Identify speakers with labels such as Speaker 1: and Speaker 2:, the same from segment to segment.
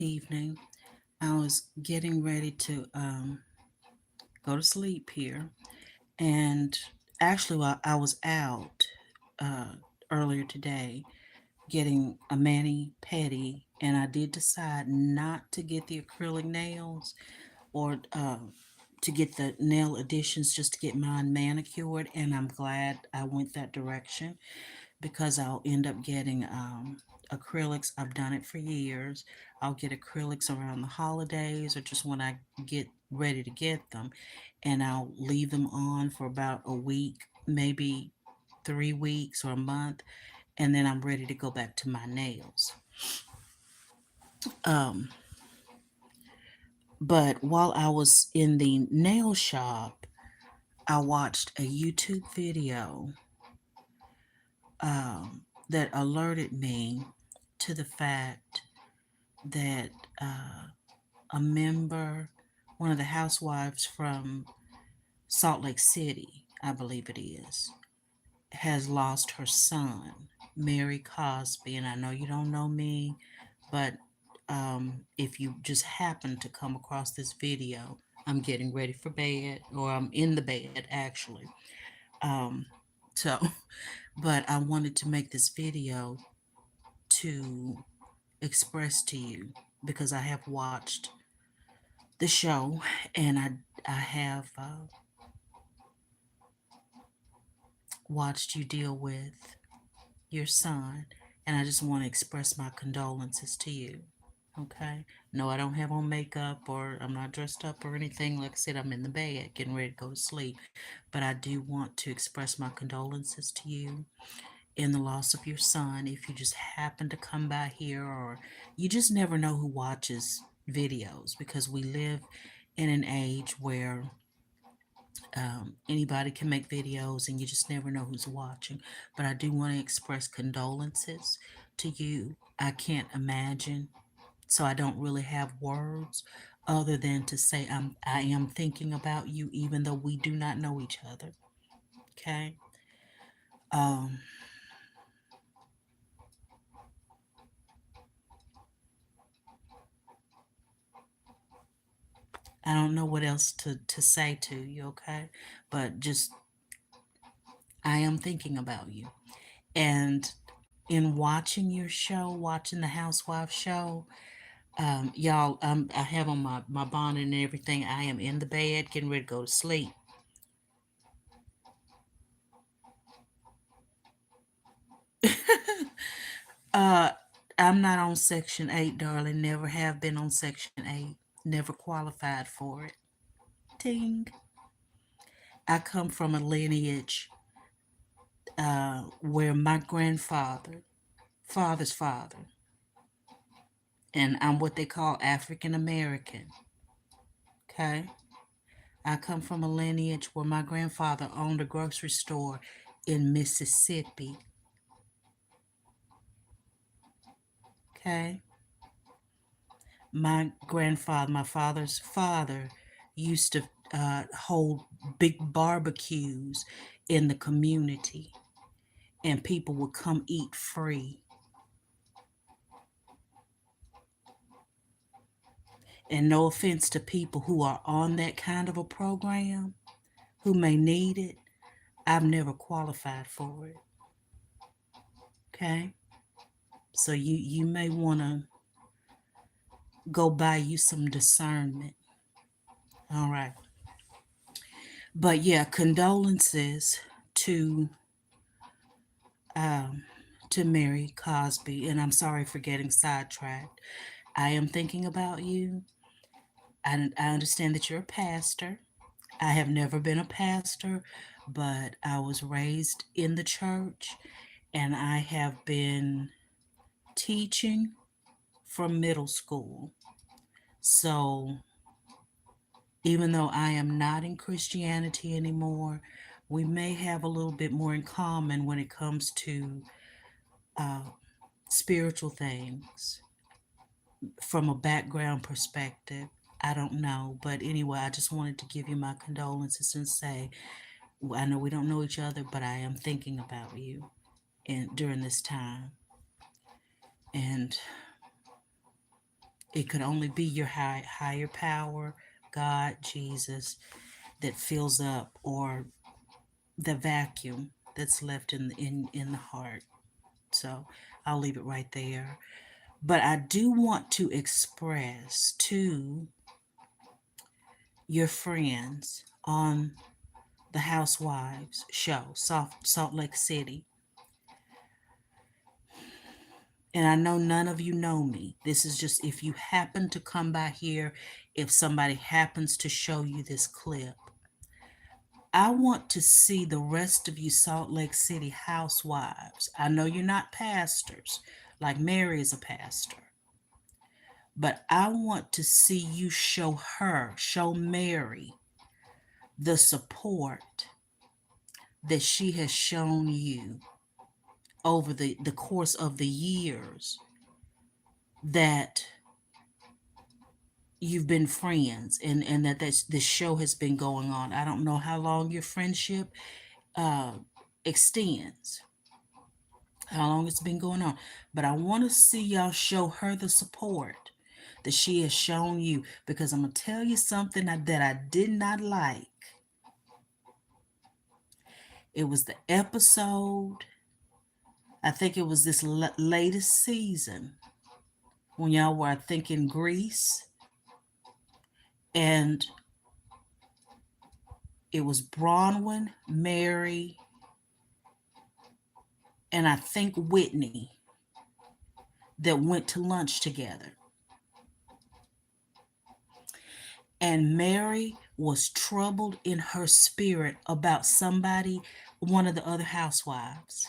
Speaker 1: evening. I was getting ready to go to sleep here, and actually, while I was out uh, earlier today getting a mani pedi, and I did decide not to get the acrylic nails or to get the nail additions, just to get mine manicured, and I'm glad I went that direction because I'll end up getting acrylics. I've done it for years. I'll get acrylics around the holidays or just when I get ready to get them, and I'll leave them on for about a week, maybe 3 weeks or a month, and then I'm ready to go back to my nails. Um, but while I was in the nail shop, I watched a YouTube video that alerted me to the fact that a member, one of the housewives from Salt Lake City, I believe it is, has lost her son, Mary Cosby. And I know you don't know me, but if you just happen to come across this video, I'm getting ready for bed, or I'm in the bed actually. Um, so, but I wanted to make this video to express to you because I have watched the show, and I have watched you deal with your son, and I just want to express my condolences to you. Okay? No, I don't have on makeup, or I'm not dressed up or anything. Like I said, I'm in the bed getting ready to go to sleep. But I do want to express my condolences to you in the loss of your son. If you just happen to come by here, or you just never know who watches videos, because we live in an age where anybody can make videos and you just never know who's watching. But I do want to express condolences to you. I can't imagine, so I don't really have words other than to say I am thinking about you, even though we do not know each other. Okay. Um, I don't know what else to say to you, okay? But just, I am thinking about you. And in watching your show, watching the Housewife show, y'all, I have on my bonnet and everything. I am in the bed getting ready to go to sleep. uh, I'm not on Section 8, darling. Never have been on Section 8. Never qualified for it. Ting. I come from a lineage where my grandfather, father's father, and I'm what they call African American. Okay? I come from a lineage where my grandfather owned a grocery store in Mississippi. Okay? My grandfather, my father's father, used to hold big barbecues in the community, and people would come eat free. And no offense to people who are on that kind of a program, who may need it, I've never qualified for it. Okay? So you may want to go buy you some discernment. All right. But yeah, condolences to um, to Mary Cosby, and I'm sorry for getting sidetracked. I am thinking about you. I understand that you're a pastor. I have never been a pastor, but I was raised in the church, and I have been teaching from middle school. So even though I am not in Christianity anymore, we may have a little bit more in common when it comes to uh, spiritual things from a background perspective. I don't know. But anyway, I just wanted to give you my condolences and say, I know we don't know each other, but I am thinking about you during this time. And It could only be your higher power, God, Jesus, that fills up, or the vacuum that's left in the heart. So I'll leave it right there. But I do want to express to your friends on the Housewives show, Salt Lake City. And I know none of you know me. This is just if you happen to come by here, if somebody happens to show you this clip. I want to see the rest of you Salt Lake City housewives. I know you're not pastors, like Mary is a pastor, but I want to see you show Mary the support that she has shown you over the course of the years that you've been friends, and this show has been going on. I don't know how long your friendship uh, extends, how long it's been going on, but I want to see y'all show her the support that she has shown you, because I'm going to tell you something that I did not like. It was the episode, I think it was this latest season, when y'all were, I think, in Greece, and it was Bronwyn, Mary, and I think Whitney that went to lunch together. And Mary was troubled in her spirit about somebody, one of the other housewives.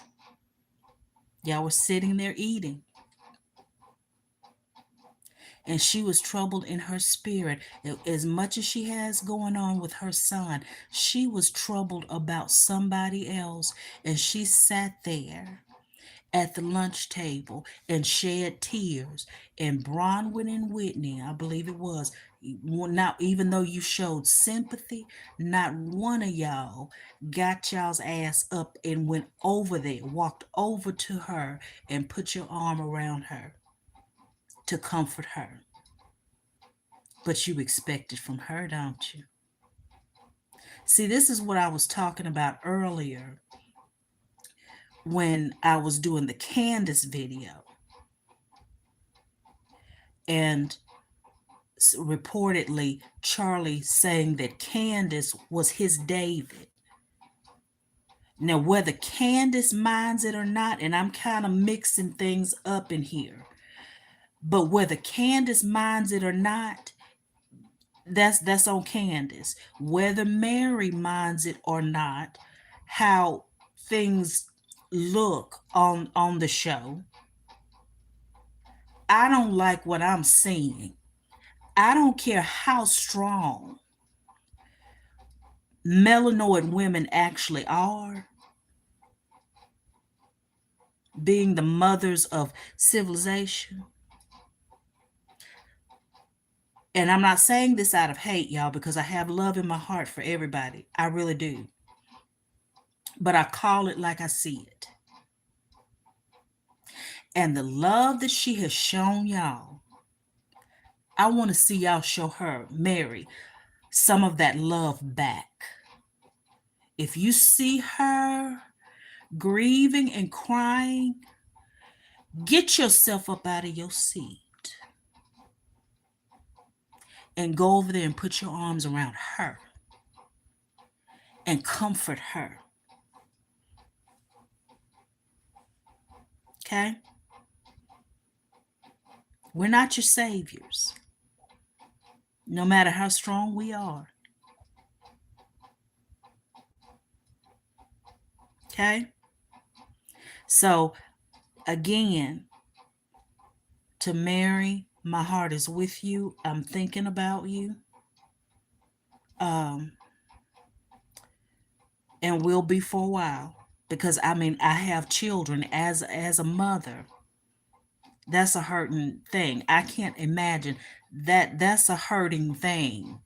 Speaker 1: Y'all were sitting there eating, and she was troubled in her spirit. As much as she has going on with her son, she was troubled about somebody else, and she sat there at the lunch table and shed tears. And Bronwyn and Whitney, I believe it was, now even though you showed sympathy, not one of y'all got y'all's ass up and went over there, walked over to her and put your arm around her to comfort her. But you expect it from her, don't you? See, this is what I was talking about earlier when I was doing the Candace video. And reportedly, Charlie saying that Candace was his David. Now, whether Candace minds it or not, and I'm kind of mixing things up in here, but whether Candace minds it or not, that's on Candace. Whether Mary minds it or not, how things look on the show, I don't like what I'm seeing. I don't care how strong melanoid women actually are, being the mothers of civilization. And I'm not saying this out of hate, y'all, because I have love in my heart for everybody. I really do. But I call it like I see it. And the love that she has shown y'all, I want to see y'all show her, Mary, some of that love back. If you see her grieving and crying, get yourself up out of your seat and go over there and put your arms around her and comfort her. Okay? We're not your saviors, no matter how strong we are. Okay? So, again, to Mary, my heart is with you. I'm thinking about you. Um, and will be for a while. Because I mean, I have children as a mother. That's a hurting thing. I can't imagine that's a hurting thing.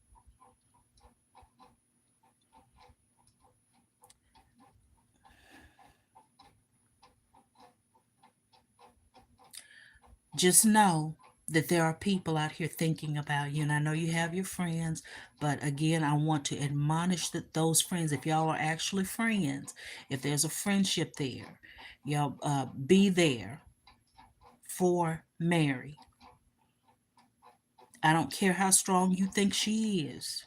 Speaker 1: Just know that there are people out here thinking about you. And I know you have your friends, but again, I want to admonish that those friends, if y'all are actually friends, if there's a friendship there, y'all be there for Mary. I don't care how strong you think she is.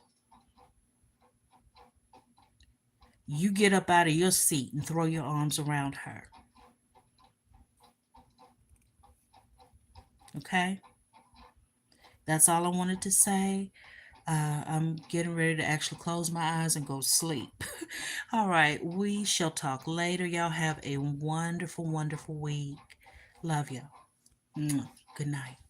Speaker 1: You get up out of your seat and throw your arms around her. Okay? That's all I wanted to say. I'm getting ready to actually close my eyes and go to sleep. All right, we shall talk later. Y'all have a wonderful, wonderful week. Love y'all. Good night.